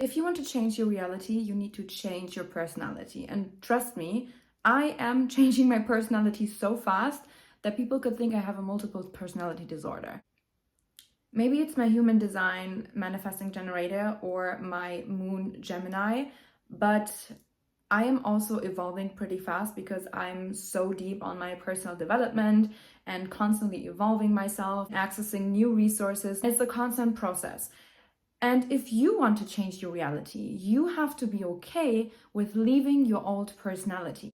If you want to change your reality, you need to change your personality. And trust me, I am changing my personality so fast that people could think I have a multiple personality disorder. Maybe it's my human design manifesting generator or my moon Gemini, but I am also evolving pretty fast because I'm so deep on my personal development and constantly evolving myself, accessing new resources. It's a constant process. And if you want to change your reality, you have to be okay with leaving your old personality.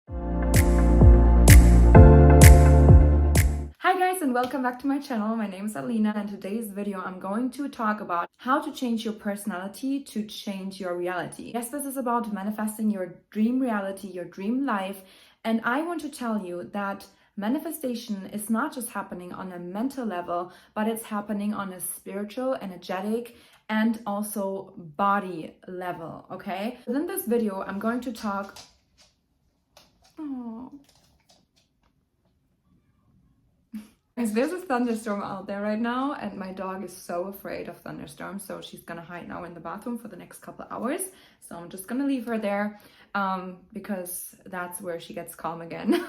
Hi guys, and welcome back to my channel. My name is Alina, and in today's video I'm going to talk about how to change your personality to change your reality. Yes, this is about manifesting your dream reality, your dream life, and I want to tell you that manifestation is not just happening on a mental level, but it's happening on a spiritual, energetic, and also body level, okay? Within this video, I'm going to talk... There's a thunderstorm out there right now, and my dog is so afraid of thunderstorms, so she's gonna hide now in the bathroom for the next couple hours. So I'm just gonna leave her there because that's where she gets calm again.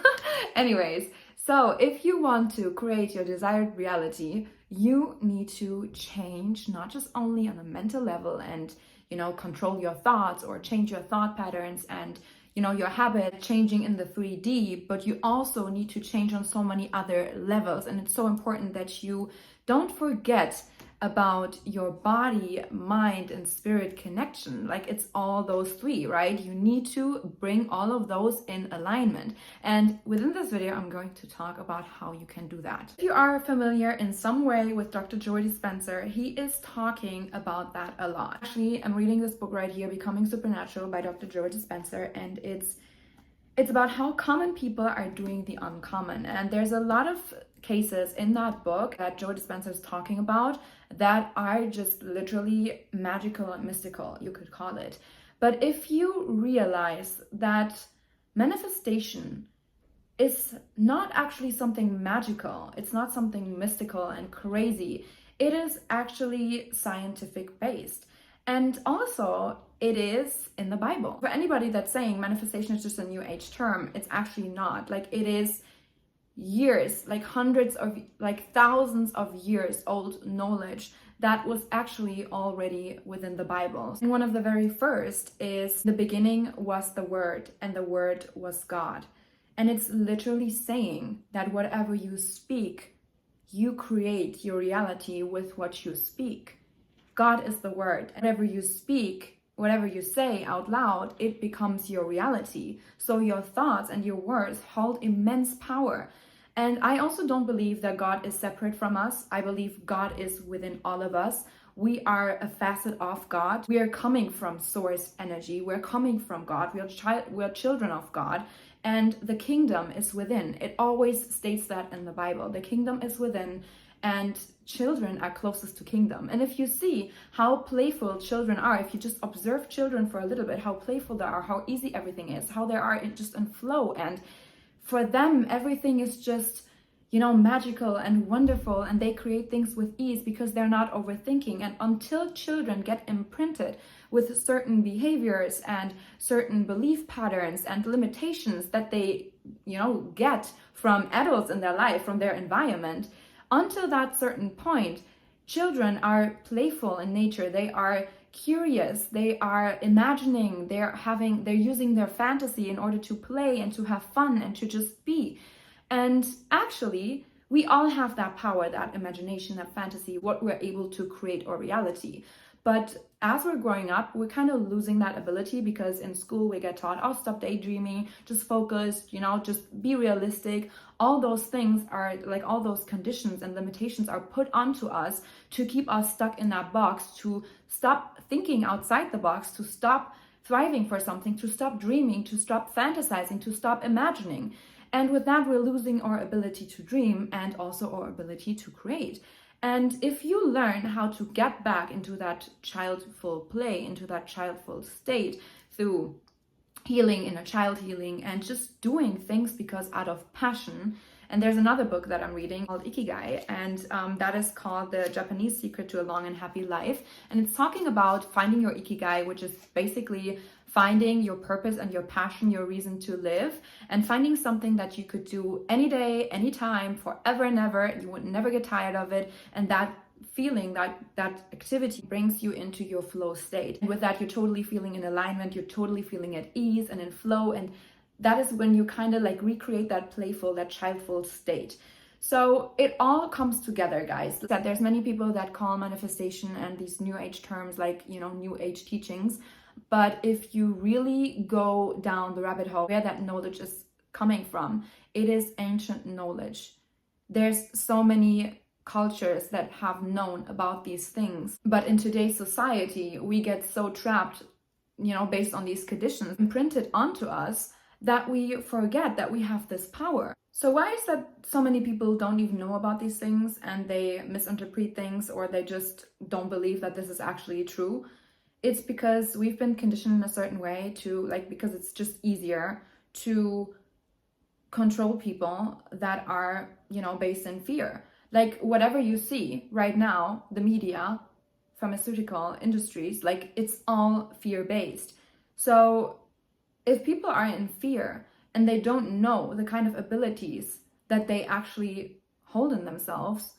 Anyways, so if you want to create your desired reality, you need to change not just only on a mental level and, control your thoughts or change your thought patterns and your habit changing in the 3D, but you also need to change on so many other levels. And it's so important that you don't forget about your body, mind, and spirit connection. Like, it's all those three, right? You need to bring all of those in alignment. And within this video, I'm going to talk about how you can do that. If you are familiar in some way with Dr. Joe Dispenza, he is talking about that a lot. Actually, I'm reading this book right here, Becoming Supernatural by Dr. Joe Dispenza, and it's about how common people are doing the uncommon. And there's a lot of cases in that book that Joe Dispenza is talking about that are just literally magical and mystical, you could call it. But if you realize that manifestation is not actually something magical, it's not something mystical and crazy, it is actually scientific based. And also, it is in the Bible. For anybody that's saying manifestation is just a new age term, it's actually not. Like, it is years, like hundreds of, like thousands of years old knowledge that was actually already within the Bible. And one of the very first is, the beginning was the Word, and the Word was God. And it's literally saying that whatever you speak, you create your reality with what you speak. God is the Word. Whatever you speak, whatever you say out loud, it becomes your reality. So your thoughts and your words hold immense power. And I also don't believe that God is separate from us. I believe God is within all of us. We are a facet of God. We are coming from source energy. We're coming from God. We're children of God. And the kingdom is within. It always states that in the Bible. The kingdom is within, and children are closest to kingdom. And if you see how playful children are, if you just observe children for a little bit, how playful they are, how easy everything is, how they are just in flow, and for them everything is just magical and wonderful, and they create things with ease because they're not overthinking. And until children get imprinted with certain behaviors and certain belief patterns and limitations that they get from adults in their life, from their environment, until that certain point, children are playful in nature. They are curious. They are imagining. They're using their fantasy in order to play and to have fun and to just be. And actually, we all have that power, that imagination, that fantasy, what we're able to create our reality. But as we're growing up, we're kind of losing that ability because in school we get taught, oh, stop daydreaming, just focus, just be realistic. All those things are like, all those conditions and limitations are put onto us to keep us stuck in that box, to stop thinking outside the box, to stop thriving for something, to stop dreaming, to stop fantasizing, to stop imagining. And with that, we're losing our ability to dream and also our ability to create. And if you learn how to get back into that childful play, into that childful state through healing, inner child healing, and just doing things because out of passion, And there's another book that I'm reading called Ikigai, and that is called The Japanese Secret to a Long and Happy Life. And it's talking about finding your Ikigai, which is basically finding your purpose and your passion, your reason to live, and finding something that you could do any day, anytime, forever and ever. You would never get tired of it, and that feeling, that activity brings you into your flow state. And with that, you're totally feeling in alignment, you're totally feeling at ease and in flow, and that is when you kind of like recreate that playful, that childful state. So it all comes together, guys. That there's many people that call manifestation and these new age terms like, you know, new age teachings. But if you really go down the rabbit hole where that knowledge is coming from, it is ancient knowledge. There's so many cultures that have known about these things. But in today's society, we get so trapped, you know, based on these conditions imprinted onto us, that we forget that we have this power. So why is that so many people don't even know about these things and they misinterpret things, or they just don't believe that this is actually true? It's because we've been conditioned in a certain way to, like, because it's just easier to control people that are, you know, based in fear. Like whatever you see right now, the media, pharmaceutical industries, like it's all fear-based. So if people are in fear and they don't know the kind of abilities that they actually hold in themselves,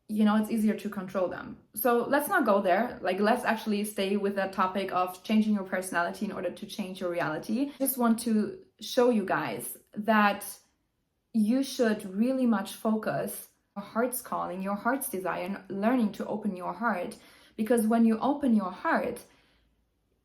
you know, it's easier to control them. So let's not go there. Like, let's actually stay with that topic of changing your personality in order to change your reality. I just want to show you guys that you should really much focus your heart's calling, your heart's desire, and learning to open your heart. Because when you open your heart,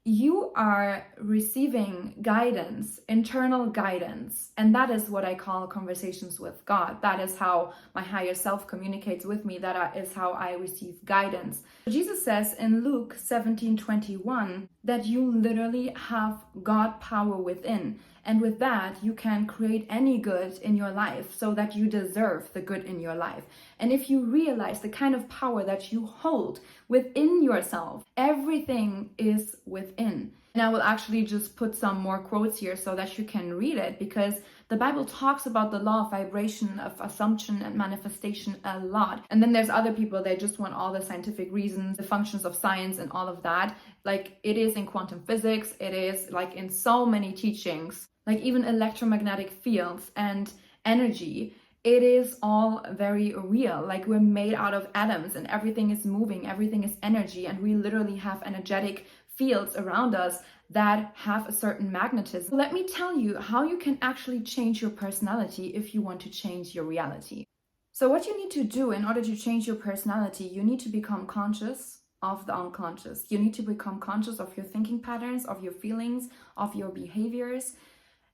you are receiving guidance, internal guidance. And that is what I call conversations with God. That is how my higher self communicates with me. That is how I receive guidance. Jesus says in Luke 17:21 that you literally have God power within. And with that, you can create any good in your life so that you deserve the good in your life. And if you realize the kind of power that you hold within yourself, everything is within. And I will actually just put some more quotes here so that you can read it, because the Bible talks about the law of vibration, of assumption and manifestation a lot. And then there's other people, they just want all the scientific reasons, the functions of science and all of that. Like it is in quantum physics, it is like in so many teachings, like even electromagnetic fields and energy. It is all very real. Like we're made out of atoms and everything is moving, everything is energy, and we literally have energetic fields around us that have a certain magnetism. Let me tell you how you can actually change your personality if you want to change your reality. So what you need to do in order to change your personality, you need to become conscious of the unconscious. You need to become conscious of your thinking patterns, of your feelings, of your behaviors.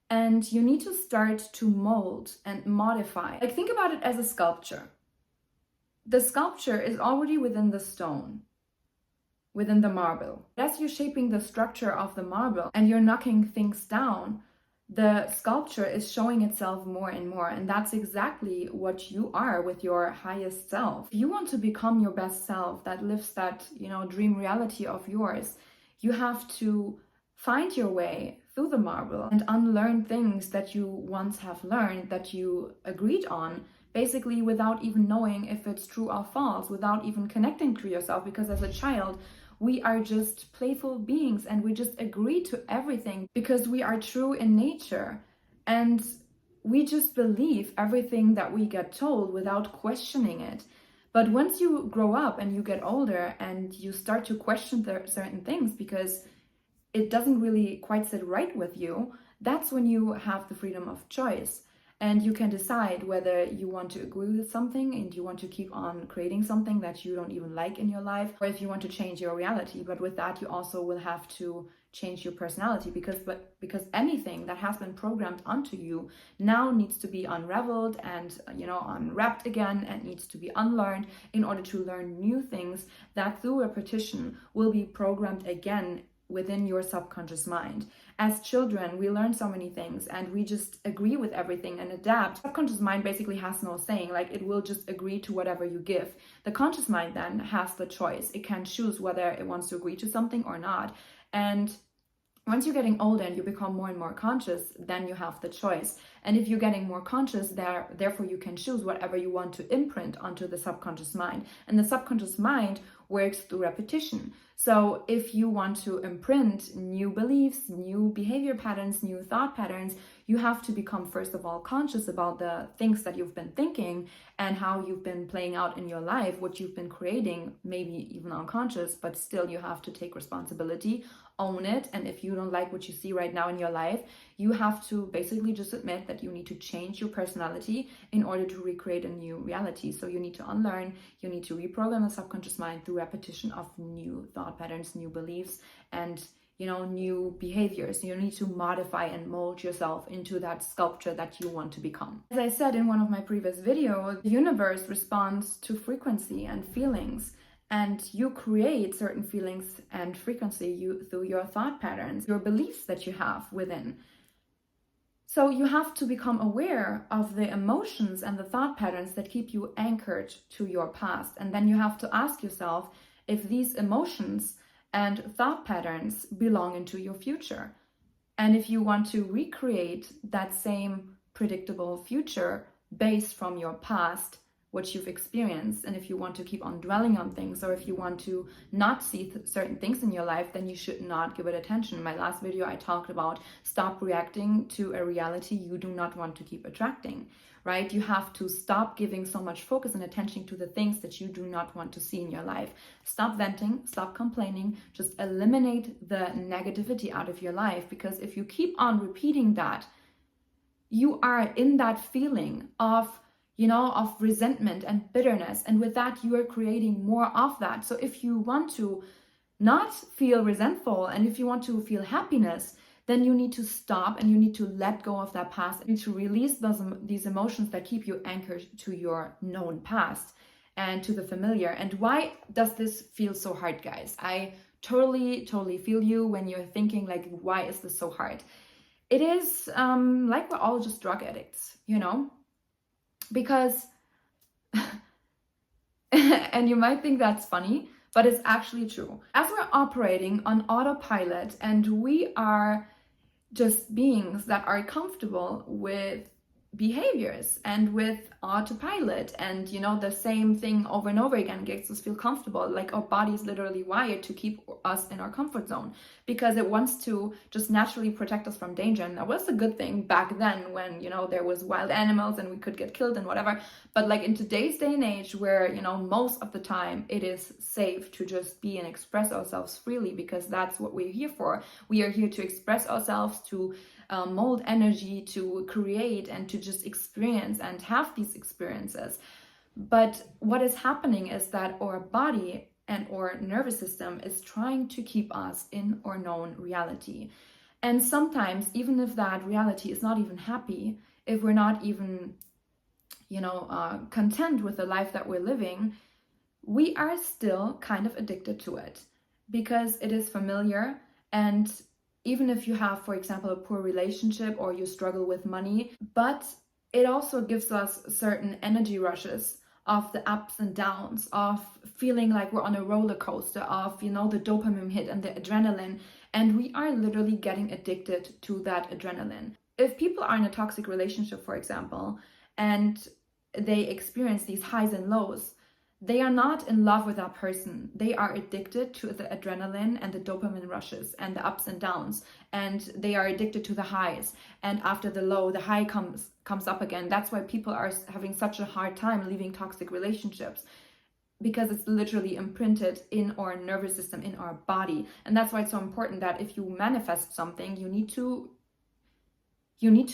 And you need to start to mold and modify. Like think about it as a sculpture. The sculpture is already within the stone, within the marble. As you're shaping the structure of the marble and you're knocking things down, the sculpture is showing itself more and more. And that's exactly what you are with your highest self. If you want to become your best self that lives that, you know, dream reality of yours, you have to find your way through the marble and unlearn things that you once have learned, that you agreed on, basically without even knowing if it's true or false, without even connecting to yourself. Because as a child, we are just playful beings and we just agree to everything because we are true in nature. And we just believe everything that we get told without questioning it. But once you grow up and you get older and you start to question certain things because it doesn't really quite sit right with you, that's when you have the freedom of choice. And you can decide whether you want to agree with something and you want to keep on creating something that you don't even like in your life, or if you want to change your reality. But with that, you also will have to change your personality, because anything that has been programmed onto you now needs to be unraveled and, you know, unwrapped again, and needs to be unlearned in order to learn new things that through repetition will be programmed again within your subconscious mind. As children, we learn so many things and we just agree with everything and adapt. Subconscious mind basically has no saying, like it will just agree to whatever you give. The conscious mind then has the choice. It can choose whether it wants to agree to something or not. And once you're getting older and you become more and more conscious, then you have the choice. And if you're getting more conscious, therefore you can choose whatever you want to imprint onto the subconscious mind. And the subconscious mind works through repetition. So if you want to imprint new beliefs, new behavior patterns, new thought patterns, you have to become, first of all, conscious about the things that you've been thinking and how you've been playing out in your life, what you've been creating, maybe even unconscious, but still you have to take responsibility, own it. And if you don't like what you see right now in your life, you have to basically just admit that you need to change your personality in order to recreate a new reality. So you need to unlearn, you need to reprogram the subconscious mind through repetition of new thought patterns, new beliefs, and new behaviors. You need to modify and mold yourself into that sculpture that you want to become. As I said in one of my previous videos, the universe responds to frequency and feelings, and you create certain feelings and frequency through your thought patterns, your beliefs that you have within. So you have to become aware of the emotions and the thought patterns that keep you anchored to your past. And then you have to ask yourself if these emotions and thought patterns belong into your future. And if you want to recreate that same predictable future based from your past, what you've experienced, and if you want to keep on dwelling on things, or if you want to not see certain things in your life, then you should not give it attention. In my last video, I talked about stop reacting to a reality you do not want to keep attracting, right? You have to stop giving so much focus and attention to the things that you do not want to see in your life. Stop venting, stop complaining, just eliminate the negativity out of your life, because if you keep on repeating that, you are in that feeling of resentment and bitterness. And with that, you are creating more of that. So if you want to not feel resentful and if you want to feel happiness, then you need to stop and you need to let go of that past. You need to release these emotions that keep you anchored to your known past and to the familiar. And why does this feel so hard, guys? I totally feel you when you're thinking like, why is this so hard? It is like we're all just drug addicts, because and you might think that's funny, but it's actually true. As we're operating on autopilot and we are just beings that are comfortable with behaviors and with autopilot, and the same thing over and over again gets us feel comfortable. Like our body is literally wired to keep us in our comfort zone because it wants to just naturally protect us from danger. And that was a good thing back then when there was wild animals and we could get killed and whatever. But like in today's day and age where most of the time it is safe to just be and express ourselves freely, because that's what we're here for. We are here to express ourselves, to mold energy, to create, and to just experience and have these experiences. But what is happening is that our body and our nervous system is trying to keep us in our known reality. And sometimes, even if that reality is not even happy, if we're not even content with the life that we're living, we are still kind of addicted to it because it is familiar. And even if you have, for example, a poor relationship or you struggle with money, but it also gives us certain energy rushes of the ups and downs, of feeling like we're on a roller coaster, of, the dopamine hit and the adrenaline. And we are literally getting addicted to that adrenaline. If people are in a toxic relationship, for example, and they experience these highs and lows, they are not in love with that person. They are addicted to the adrenaline and the dopamine rushes and the ups and downs. And they are addicted to the highs. And after the low, the high comes up again. That's why people are having such a hard time leaving toxic relationships, because it's literally imprinted in our nervous system, in our body. And that's why it's so important that if you manifest something, you need to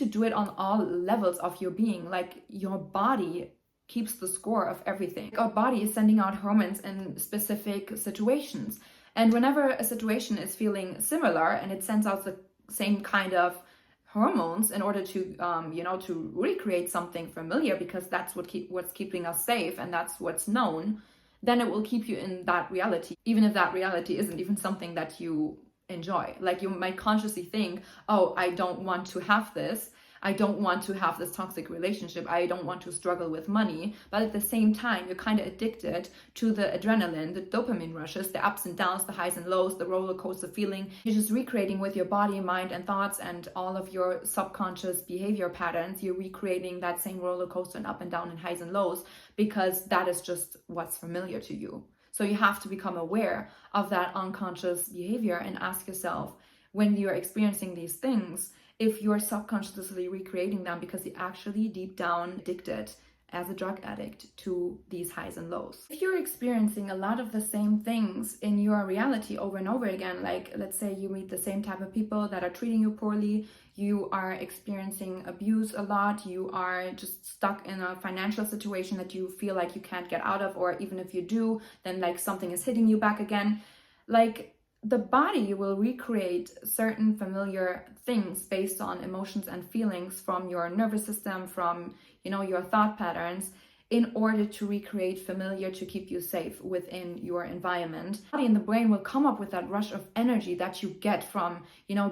do it on all levels of your being. Like your body keeps the score of everything. Our body is sending out hormones in specific situations. And whenever a situation is feeling similar and it sends out the same kind of hormones in order to, to recreate something familiar, because that's what's keeping us safe and that's what's known, then it will keep you in that reality, even if that reality isn't even something that you enjoy. Like you might consciously think, oh, I don't want to have this. I don't want to have this toxic relationship. I don't want to struggle with money. But at the same time, you're kind of addicted to the adrenaline, the dopamine rushes, the ups and downs, the highs and lows, the roller coaster feeling. You're just recreating with your body, mind, and thoughts and all of your subconscious behavior patterns. You're recreating that same roller coaster and up and down and highs and lows because that is just what's familiar to you. So you have to become aware of that unconscious behavior and ask yourself, when you're experiencing these things, if you're subconsciously recreating them because you're actually deep down addicted as a drug addict to these highs and lows. If you're experiencing a lot of the same things in your reality over and over again, like let's say you meet the same type of people that are treating you poorly, you are experiencing abuse a lot, you are just stuck in a financial situation that you feel like you can't get out of, or even if you do, then like something is hitting you back again. Like the body will recreate certain familiar things based on emotions and feelings from your nervous system, from your thought patterns, in order to recreate familiar to keep you safe within your environment. The body and the brain will come up with that rush of energy that you get from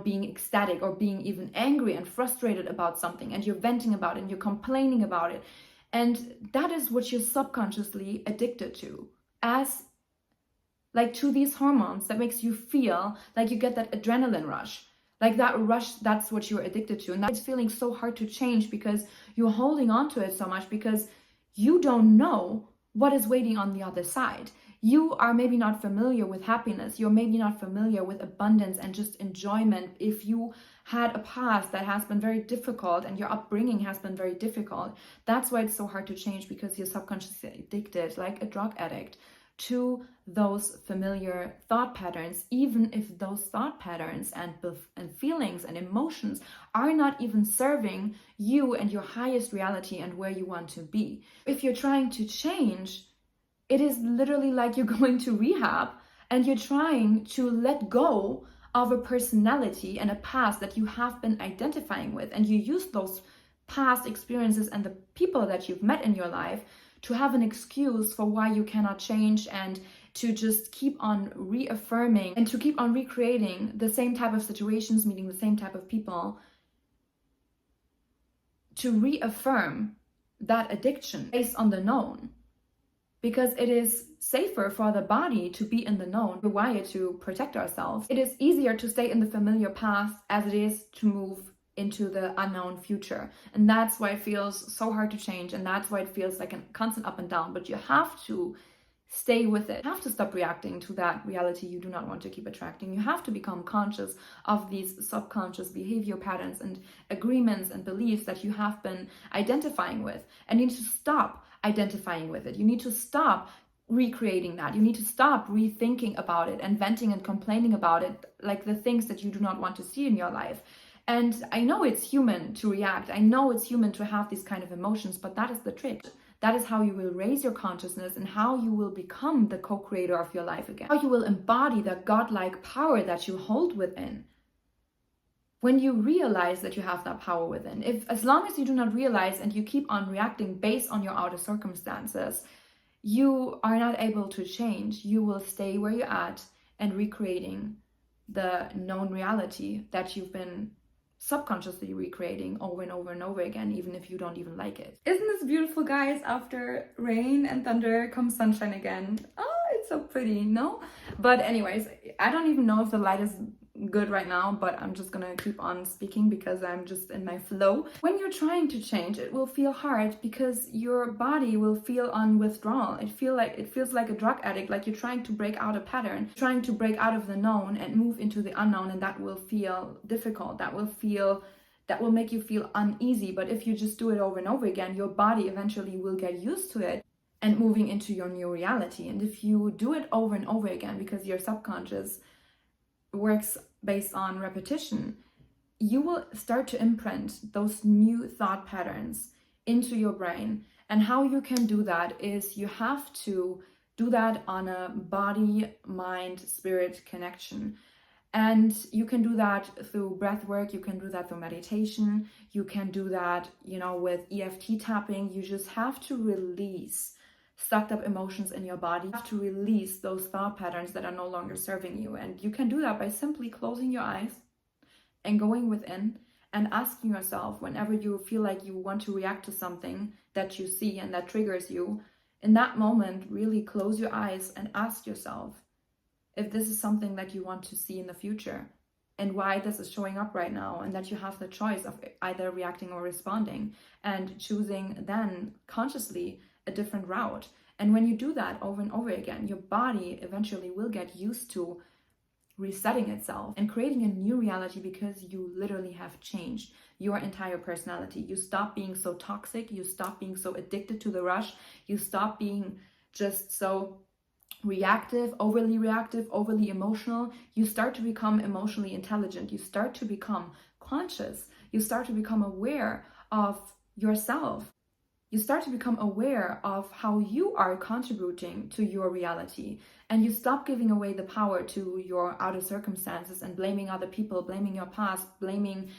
being ecstatic or being even angry and frustrated about something, and you're venting about it and you're complaining about it, and that is what you're subconsciously addicted to, as like to these hormones that makes you feel like you get that adrenaline rush. Like that rush, that's what you're addicted to. And that's feeling so hard to change because you're holding on to it so much because you don't know what is waiting on the other side. You are maybe not familiar with happiness. You're maybe not familiar with abundance and just enjoyment. If you had a past that has been very difficult and your upbringing has been very difficult, that's why it's so hard to change, because you're subconsciously addicted, like a drug addict, to those familiar thought patterns, even if those thought patterns and feelings and emotions are not even serving you and your highest reality and where you want to be. If you're trying to change, it is literally like you're going to rehab and you're trying to let go of a personality and a past that you have been identifying with, and you use those past experiences and the people that you've met in your life to have an excuse for why you cannot change, and to just keep on reaffirming and to keep on recreating the same type of situations, meeting the same type of people, to reaffirm that addiction based on the known. Because it is safer for the body to be in the known. We're wired to protect ourselves. It is easier to stay in the familiar past as it is to move into the unknown future. And that's why it feels so hard to change, and that's why it feels like a constant up and down. But you have to stay with it. You have to stop reacting to that reality you do not want to keep attracting. You have to become conscious of these subconscious behavior patterns and agreements and beliefs that you have been identifying with, and you need to stop identifying with it. You need to stop recreating that. You need to stop rethinking about it and venting and complaining about it, like the things that you do not want to see in your life. And I know it's human to react. I know it's human to have these kind of emotions, but that is the trick. That is how you will raise your consciousness and how you will become the co-creator of your life again. How you will embody that godlike power that you hold within. When you realize that you have that power within, as long as you do not realize and you keep on reacting based on your outer circumstances, you are not able to change. You will stay where you're at and recreating the known reality that you've been subconsciously recreating over and over and over again, even if you don't even like it. Isn't this beautiful, guys? After rain and thunder comes sunshine again. Oh, it's so pretty, no? But anyways, I don't even know if the light is good right now, but I'm just gonna keep on speaking because I'm just in my flow. When you're trying to change, it will feel hard because your body will feel on withdrawal. It feels like a drug addict, like you're trying to break out a pattern, trying to break out of the known and move into the unknown, and that will feel difficult. That will make you feel uneasy. But if you just do it over and over again, your body eventually will get used to it and moving into your new reality. And if you do it over and over again, because your subconscious works based on repetition, you will start to imprint those new thought patterns into your brain. And how you can do that is you have to do that on a body, mind, spirit connection. And you can do that through breath work, you can do that through meditation, you can do that, with EFT tapping. You just have to release stuck up emotions in your body. You have to release those thought patterns that are no longer serving you. And you can do that by simply closing your eyes and going within and asking yourself, whenever you feel like you want to react to something that you see and that triggers you, in that moment, really close your eyes and ask yourself if this is something that you want to see in the future, and why this is showing up right now, and that you have the choice of either reacting or responding, and choosing then consciously a different route. And when you do that over and over again, your body eventually will get used to resetting itself and creating a new reality, because you literally have changed your entire personality. You stop being so toxic, you stop being so addicted to the rush, you stop being just so reactive, overly emotional. You start to become emotionally intelligent. You start to become conscious. You start to become aware of yourself. You start to become aware of how you are contributing to your reality, and you stop giving away the power to your outer circumstances and blaming other people, blaming your past, blaming,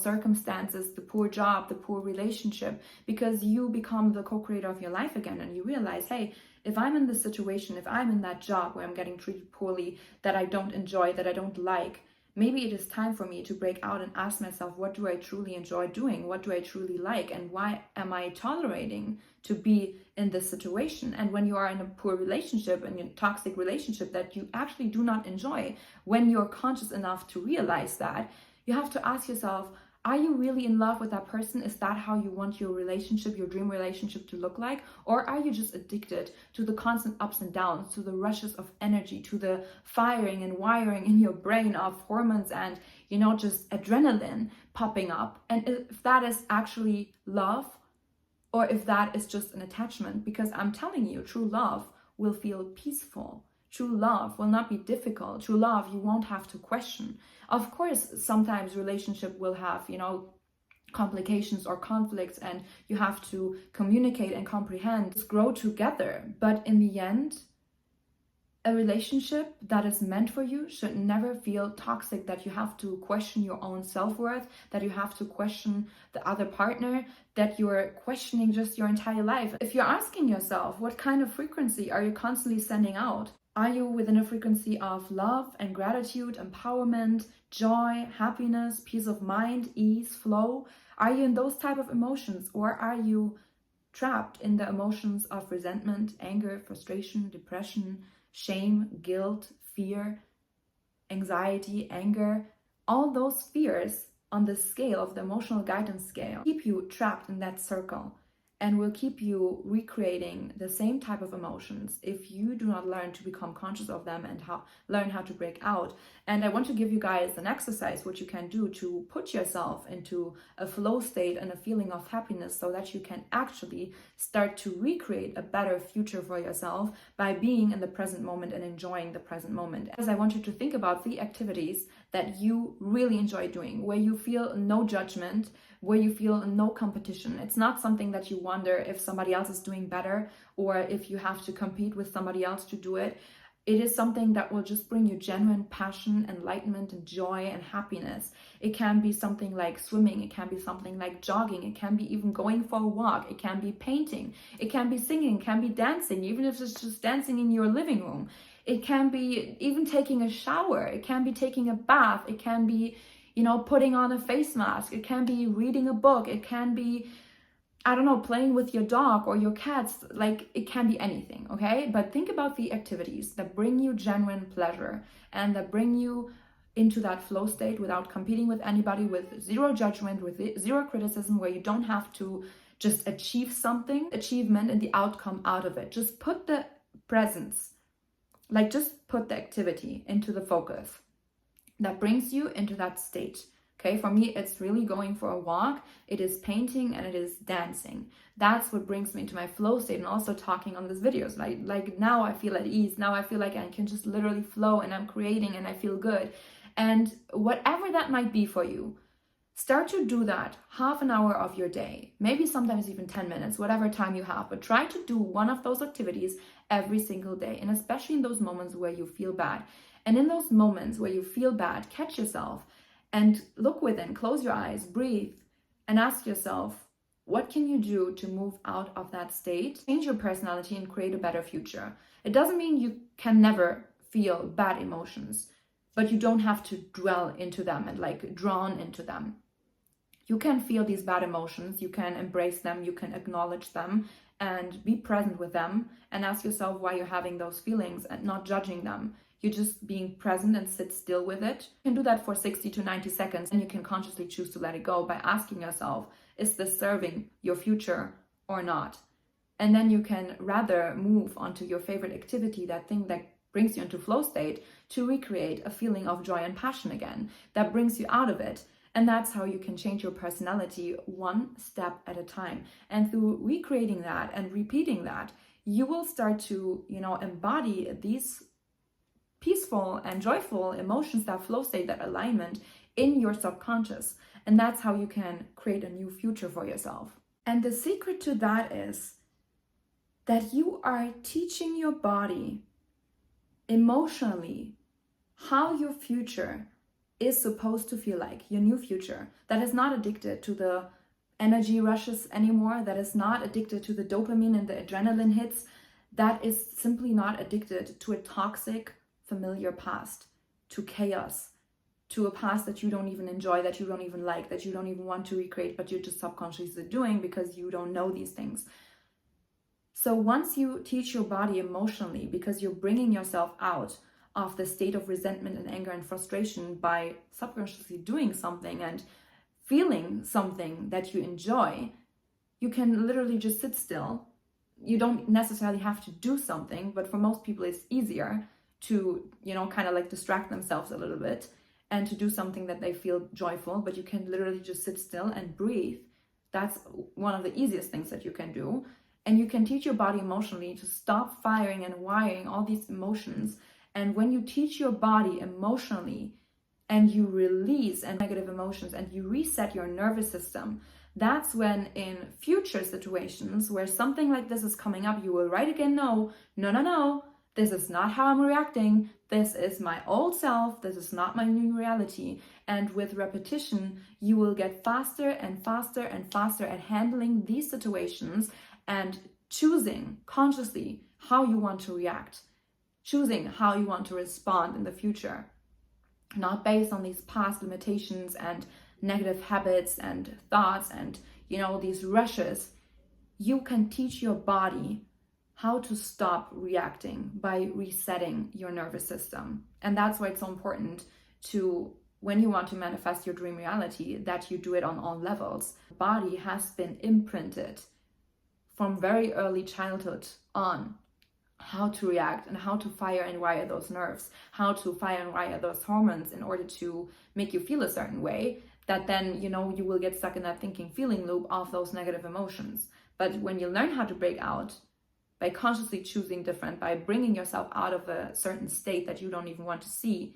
circumstances, the poor job, the poor relationship, because you become the co-creator of your life again, and you realize, hey, if I'm in this situation, if I'm in that job where I'm getting treated poorly, that I don't enjoy, that I don't like, maybe it is time for me to break out and ask myself, what do I truly enjoy doing? What do I truly like? And why am I tolerating to be in this situation? And when you are in a poor relationship, and a toxic relationship that you actually do not enjoy, when you're conscious enough to realize that, you have to ask yourself, are you really in love with that person? Is that how you want your relationship, your dream relationship to look like? Or are you just addicted to the constant ups and downs, to the rushes of energy, to the firing and wiring in your brain of hormones and, just adrenaline popping up? And if that is actually love, or if that is just an attachment, because I'm telling you, true love will feel peaceful. True love will not be difficult. True love, you won't have to question. Of course, sometimes relationship will have, complications or conflicts, and you have to communicate and comprehend, grow together. But in the end, a relationship that is meant for you should never feel toxic, that you have to question your own self-worth, that you have to question the other partner, that you're questioning just your entire life. If you're asking yourself, what kind of frequency are you constantly sending out? Are you within a frequency of love and gratitude, empowerment, joy, happiness, peace of mind, ease, flow? Are you in those type of emotions, or are you trapped in the emotions of resentment, anger, frustration, depression, shame, guilt, fear, anxiety, anger? All those fears on the scale of the emotional guidance scale keep you trapped in that circle, and will keep you recreating the same type of emotions if you do not learn to become conscious of them and learn how to break out. And I want to give you guys an exercise what you can do to put yourself into a flow state and a feeling of happiness, so that you can actually start to recreate a better future for yourself by being in the present moment and enjoying the present moment. As I want you to think about the activities that you really enjoy doing, where you feel no judgment, where you feel no competition. It's not something that you wonder if somebody else is doing better, or if you have to compete with somebody else to do it. It is something that will just bring you genuine passion, enlightenment, and joy and happiness. It can be something like swimming. It can be something like jogging. It can be even going for a walk. It can be painting. It can be singing. It can be dancing, even if it's just dancing in your living room. It can be even taking a shower. It can be taking a bath. It can be, putting on a face mask. It can be reading a book. It can be, playing with your dog or your cats. Like, it can be anything, okay? But think about the activities that bring you genuine pleasure and that bring you into that flow state without competing with anybody, with zero judgment, with zero criticism, where you don't have to just achieve something, achievement and the outcome out of it. Just put the presence, just put the activity into the focus that brings you into that state. Okay, for me, it's really going for a walk, it is painting, and it is dancing. That's what brings me into my flow state, and also talking on these videos. Like now I feel at ease. Now I feel like I can just literally flow, and I'm creating, and I feel good. And whatever that might be for you, start to do that half an hour of your day, maybe sometimes even 10 minutes, whatever time you have, but try to do one of those activities every single day, and especially in those moments where you feel bad. And in those moments where you feel bad, catch yourself and look within, close your eyes, breathe, and ask yourself, what can you do to move out of that state, change your personality, and create a better future? It doesn't mean you can never feel bad emotions, but you don't have to dwell into them and drawn into them. You can feel these bad emotions, you can embrace them, you can acknowledge them and be present with them and ask yourself why you're having those feelings and not judging them. You're just being present and sit still with it. You can do that for 60 to 90 seconds and you can consciously choose to let it go by asking yourself, is this serving your future or not? And then you can rather move on to your favorite activity, that thing that brings you into flow state, to recreate a feeling of joy and passion again that brings you out of it. And that's how you can change your personality one step at a time. And through recreating that and repeating that, you will start to, embody these peaceful and joyful emotions, that flow state, that alignment in your subconscious. And that's how you can create a new future for yourself. And the secret to that is that you are teaching your body emotionally how your future is supposed to feel like, your new future, that is not addicted to the energy rushes anymore, that is not addicted to the dopamine and the adrenaline hits, that is simply not addicted to a toxic, familiar past, to chaos, to a past that you don't even enjoy, that you don't even like, that you don't even want to recreate, but you're just subconsciously doing because you don't know these things. So once you teach your body emotionally, because you're bringing yourself out of the state of resentment and anger and frustration by subconsciously doing something and feeling something that you enjoy, you can literally just sit still. You don't necessarily have to do something, but for most people it's easier to, kind of like distract themselves a little bit and to do something that they feel joyful, but you can literally just sit still and breathe. That's one of the easiest things that you can do. And you can teach your body emotionally to stop firing and wiring all these emotions. And when you teach your body emotionally and you release negative emotions and you reset your nervous system, that's when in future situations where something like this is coming up, you will right again know, no, this is not how I'm reacting. This is my old self. This is not my new reality. And with repetition, you will get faster and faster and faster at handling these situations and choosing consciously how you want to react, choosing how you want to respond in the future, not based on these past limitations and negative habits and thoughts and, these rushes. You can teach your body how to stop reacting by resetting your nervous system. And that's why it's so important to, when you want to manifest your dream reality, that you do it on all levels. The body has been imprinted from very early childhood on how to react and how to fire and wire those nerves, how to fire and wire those hormones in order to make you feel a certain way, that then, you will get stuck in that thinking, feeling loop of those negative emotions. But when you learn how to break out by consciously choosing different, by bringing yourself out of a certain state that you don't even want to see,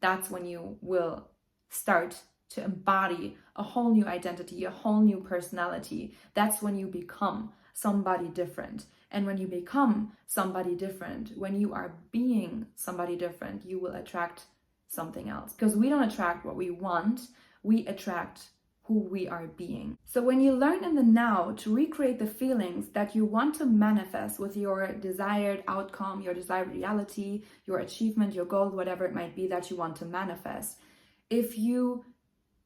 that's when you will start to embody a whole new identity, a whole new personality. That's when you become somebody different. And when you become somebody different, when you are being somebody different, you will attract something else. Because we don't attract what we want, we attract who we are being. So when you learn in the now to recreate the feelings that you want to manifest with your desired outcome, your desired reality, your achievement, your goal, whatever it might be that you want to manifest, if you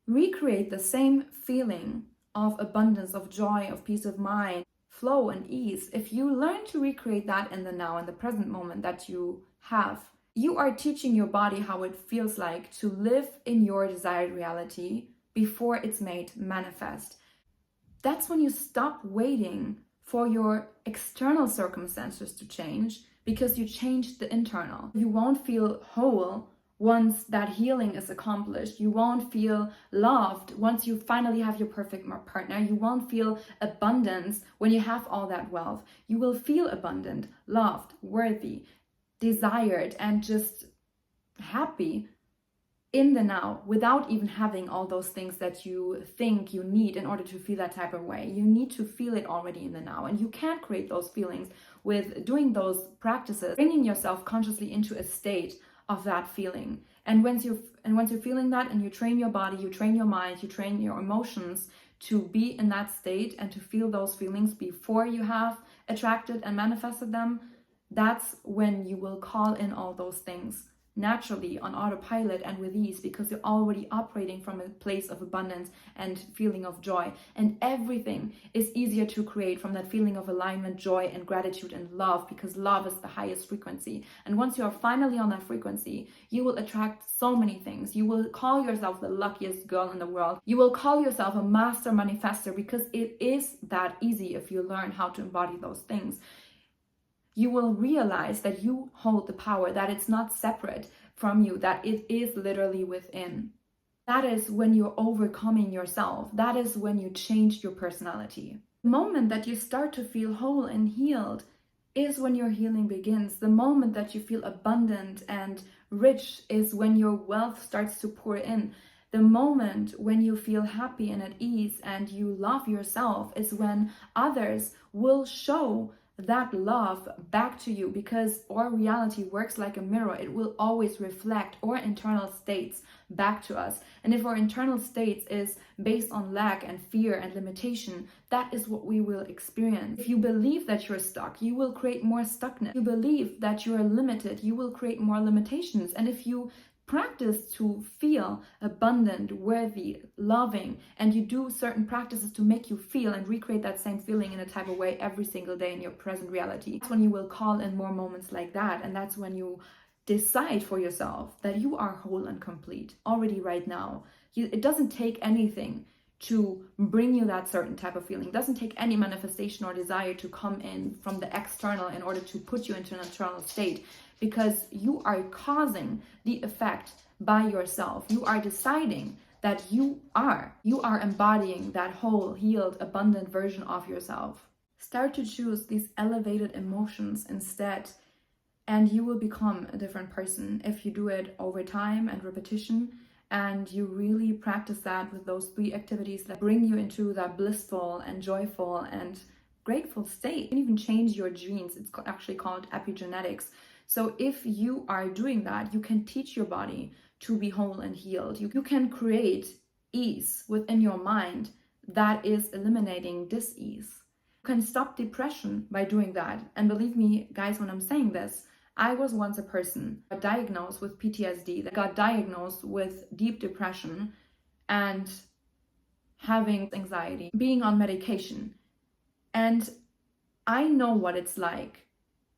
recreate the same feeling of abundance, of joy, of peace of mind, flow and ease, if you learn to recreate that in the now, in the present moment that you have, you are teaching your body how it feels like to live in your desired reality before it's made manifest. That's when you stop waiting for your external circumstances to change, because you changed the internal. You won't feel whole once that healing is accomplished. You won't feel loved once you finally have your perfect partner. You won't feel abundance when you have all that wealth. You will feel abundant, loved, worthy, desired, and just happy in the now, without even having all those things that you think you need in order to feel that type of way. You need to feel it already in the now, and you can't create those feelings with doing those practices, bringing yourself consciously into a state of that feeling. And once you're feeling that, and you train your body, you train your mind, you train your emotions to be in that state and to feel those feelings before you have attracted and manifested them, that's when you will call in all those things naturally on autopilot and with ease, because you're already operating from a place of abundance and feeling of joy. And everything is easier to create from that feeling of alignment, joy, and gratitude and love, because love is the highest frequency. And once you are finally on that frequency, you will attract so many things. You will call yourself the luckiest girl in the world. You will call yourself a master manifester, because it is that easy if you learn how to embody those things. You will realize that you hold the power, that it's not separate from you, that it is literally within. That is when you're overcoming yourself. That is when you change your personality. The moment that you start to feel whole and healed is when your healing begins. The moment that you feel abundant and rich is when your wealth starts to pour in. The moment when you feel happy and at ease and you love yourself is when others will show that love back to you, because our reality works like a mirror. It will always reflect our internal states back to us. And if our internal states is based on lack and fear and limitation, that is what we will experience. If you believe that you're stuck, you will create more stuckness. If you believe that you're limited, you will create more limitations. And if you practice to feel abundant, worthy, loving, and you do certain practices to make you feel and recreate that same feeling in a type of way every single day in your present reality, that's when you will call in more moments like that. And that's when you decide for yourself that you are whole and complete already right now. It doesn't take anything to bring you that certain type of feeling. It doesn't take any manifestation or desire to come in from the external in order to put you into an internal state, because you are causing the effect by yourself. You are deciding that you are embodying that whole, healed, abundant version of yourself. Start to choose these elevated emotions instead, and you will become a different person if you do it over time and repetition. And you really practice that with those 3 activities that bring you into that blissful and joyful and grateful state. You can even change your genes. It's actually called epigenetics. So if you are doing that, you can teach your body to be whole and healed. You can create ease within your mind that is eliminating dis-ease. You can stop depression by doing that. And believe me, guys, when I'm saying this, I was once a person diagnosed with PTSD, that got diagnosed with deep depression and having anxiety, being on medication. And I know what it's like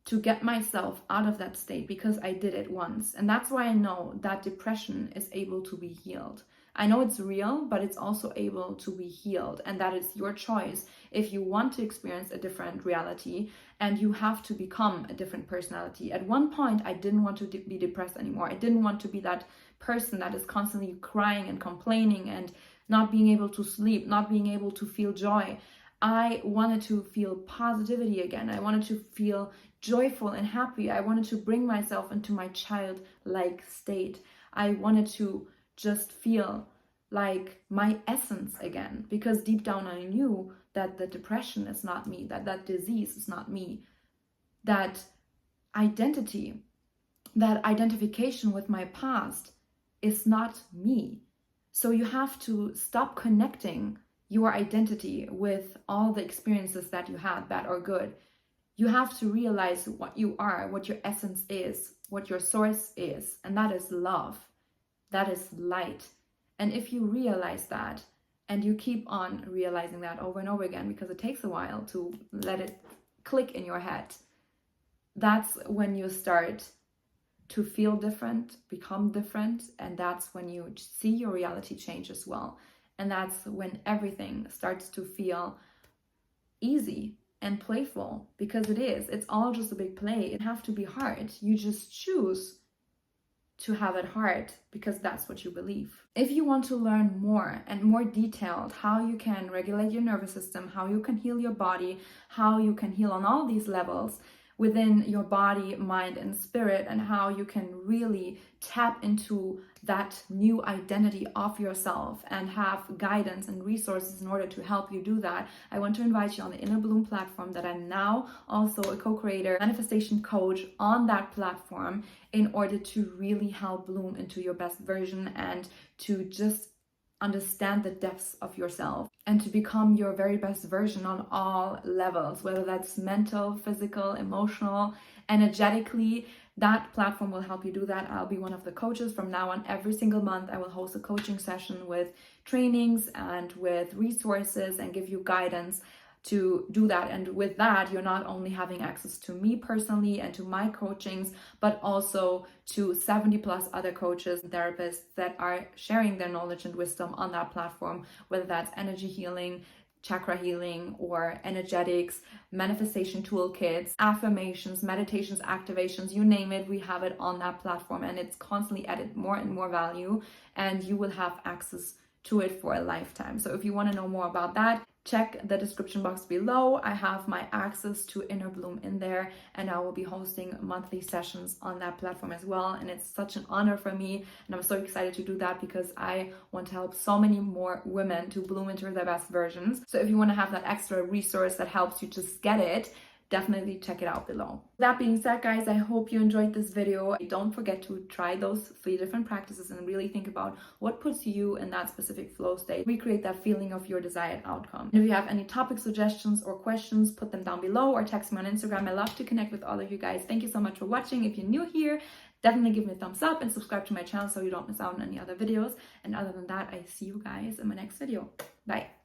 to get myself out of that state, because I did it once. And that's why I know that depression is able to be healed. I know it's real, but it's also able to be healed. And that is your choice if you want to experience a different reality and you have to become a different personality. At one point, I didn't want to be depressed anymore. I didn't want to be that person that is constantly crying and complaining and not being able to sleep, not being able to feel joy. I wanted to feel positivity again. I wanted to feel joyful and happy. I wanted to bring myself into my childlike state. I wanted to just feel like my essence again, because deep down I knew that the depression is not me, that disease is not me, that identity, that identification with my past is not me. So you have to stop connecting your identity with all the experiences that you had, bad or good. You have to realize what you are, what your essence is, what your source is, and that is love. That is light. And if you realize that, and you keep on realizing that over and over again, because it takes a while to let it click in your head, that's when you start to feel different, become different, and that's when you see your reality change as well. And that's when everything starts to feel easy and playful, because it's all just a big play. It have to be hard. You just choose to have it hard because that's what you believe. If you want to learn more and more detailed how you can regulate your nervous system, how you can heal your body, how you can heal on all these levels within your body, mind, and spirit, and how you can really tap into that new identity of yourself and have guidance and resources in order to help you do that, I want to invite you on the Inner Bloom platform, that I'm now also a co-creator, manifestation coach on that platform, in order to really help bloom into your best version and to just understand the depths of yourself and to become your very best version on all levels, whether that's mental, physical, emotional, energetically, That platform will help you do that. I'll be one of the coaches from now on. Every single month, I will host a coaching session with trainings and with resources and give you guidance to do that. And with that, you're not only having access to me personally and to my coachings, but also to 70 plus other coaches and therapists that are sharing their knowledge and wisdom on that platform, whether that's energy healing, chakra healing, or energetics, manifestation toolkits, affirmations, meditations, activations, you name it, we have it on that platform, and it's constantly added more and more value, and you will have access to it for a lifetime. So if you want to know more about that, check the description box below. I have my access to Inner Bloom in there, and I will be hosting monthly sessions on that platform as well. And it's such an honor for me, and I'm so excited to do that because I want to help so many more women to bloom into their best versions. So if you want to have that extra resource that helps you just get it, definitely check it out below. That being said, guys, I hope you enjoyed this video. Don't forget to try those 3 different practices and really think about what puts you in that specific flow state. Recreate that feeling of your desired outcome. And if you have any topic suggestions or questions, put them down below or text me on Instagram. I love to connect with all of you guys. Thank you so much for watching. If you're new here, definitely give me a thumbs up and subscribe to my channel so you don't miss out on any other videos. And other than that, I see you guys in my next video. Bye.